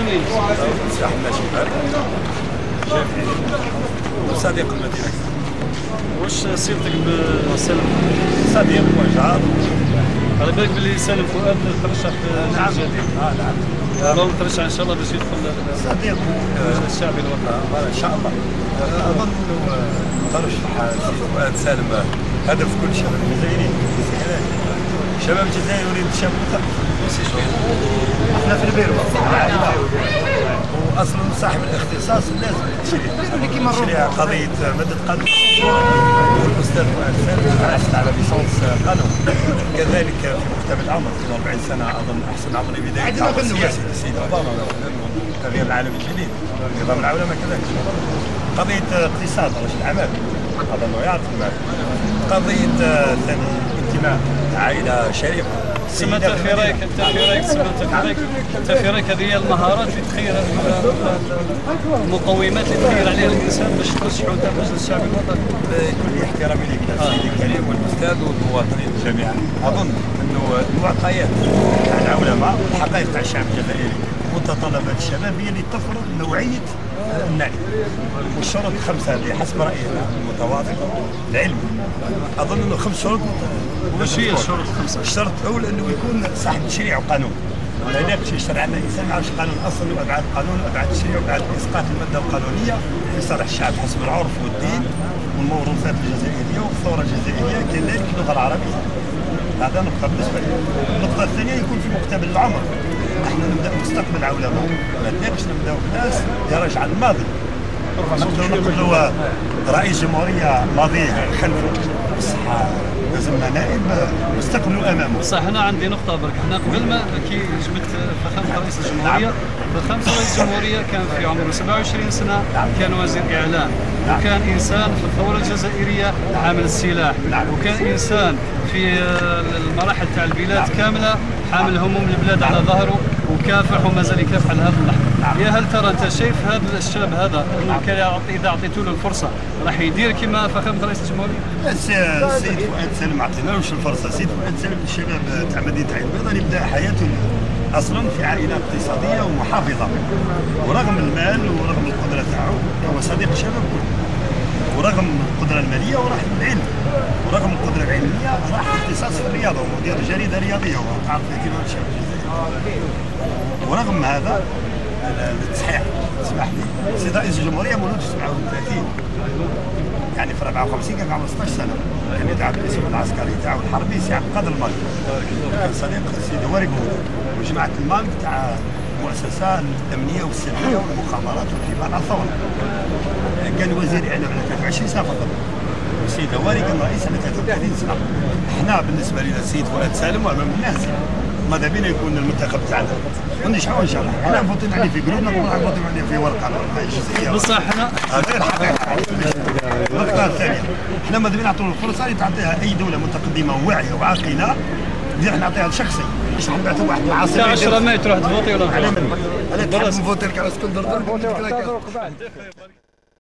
منين؟ ساحل شمال شافعي صديق المدينة. واش سيرتك بسالم؟ صديق وجار. على بالك باللي سالم فؤاد ترشح في نعم جديد. نعم. اللهم ترشح ان شاء الله باش يدخل صديق الشعبي الوطني. ان شاء الله. اظن انه ترشح السيد فؤاد سالم هدف كل شباب الجزائري. شباب الجزائر يريد شاب احنا في البيرو واصلا صاحب الاختصاص لازم تشريع قضيه ماده قانون. الاستاذ فؤاد سالم حصل على ليسونس قانون، كذلك في مكتب العمر 42 سنه اظن احسن عمر بدايه العمل السياسي للسيد اوباما تغيير العالم الجديد نظام العولمه كذلك. قضيه اقتصاد رجل الاعمال اظن يعرف المال. قضيه ثاني انتماء عائله شريفه. انت في رايك هذه هي المهارات اللي تخير المقومات اللي تخير عليها الانسان باش ترشحوا انت المجلس الشعبي الوطني؟ بكل احترامي لك سيدي الكريم والاستاذ والمواطنين جميعا، اظن انه المعطيات تاع العولمه والحقائق تاع الشعب الجزائري متطلبات الشباب هي اللي تفرض نوعيه النائب. والشروط الخمسه اللي حسب رايي المتواضع العلم اظن انه 5 شروط. واش هي الشروط الخمسه؟ الشرط الاول انه يكون صاحب تشريع وقانون. لا يناقش يشرع عندنا انسان ما يعرفش قانون اصلا وابعاد القانون وابعاد التشريع وابعاد اسقاط الماده القانونيه في صالح الشعب حسب العرف والدين والموروثات الجزائريه والثوره الجزائريه كذلك اللغه العربيه. هذا نقطه بالنسبه لي. النقطه الثانيه يكون في مقتبل العمر. احنا نبدا مستقبل علماء، ما نقدرش نبداو بناس يرجع الماضي. نقولوا رئيس جمهوريه ماضيه خلفه بصح لازمنا نائب مستقبله امامه. صح. انا عندي نقطه برك، احنا قبل ما كي جبت فخامه رئيس الجمهوريه، فخامه رئيس الجمهوريه كان في عمره 27 سنه، كان وزير اعلام، وكان انسان في الثوره الجزائريه حامل السلاح، وكان انسان في المراحل تاع البلاد كامله حامل هموم البلاد على ظهره وكافح وما زال يكافح على هذا اللحظه. يا هل ترى انت شايف هذا الشاب هذا انه اذا اعطيتوا له الفرصه راح يدير كما فخامه رئيس الجمهوريه؟ السيد فؤاد سالم ما عطيناهوش الفرصه. السيد فؤاد سالم الشباب تاع مدينه عين البيضاء اللي بدا حياته اصلا في عائله اقتصاديه ومحافظه، ورغم المال ورغم القدره تاعو هو صديق الشباب كله، ورغم القدره الماليه وراح العلم، ورغم القدره العلميه راح اختصاص في الرياضه ومدير جريده رياضيه وتعرف اهتمام الشباب الجزائري. ورغم هذا التصحيح اسمح لي، السيد رئيس الجمهوريه مولود في 37 يعني في 54 كان عمره 16 سنه، يعني دعا بالاسم العسكري تاعو الحربي سي عبد القادر المالك، كان صديق السيد هواري وجماعه المالك تاع المؤسسه الامنيه والسلميه والمخابرات والحفاظ على الثوره. كان وزير اعلام على 23 سنه فقط. السيد هواري كان رئيس على 33 سنه. احنا بالنسبه لنا السيد فؤاد سالم وامام الناس ماذا بينا يكون المنتخب تاعنا ونشحوا ان شاء الله. احنا نفوتوا عليه في قلوبنا ونفوتوا عليه في ورقه جزئيه. بصح احنا هذه الحقيقه. النقطه الثانيه احنا ماذا بينا نعطوا الفرصه اللي تعطيها اي دوله متقدمه وواعيه وعاقله، اللي راح نعطيها لشخصي مش نبعثوا واحد معاصر 10 ما تروح تفوتي ولا انا تحب نفوت لك على اسكندر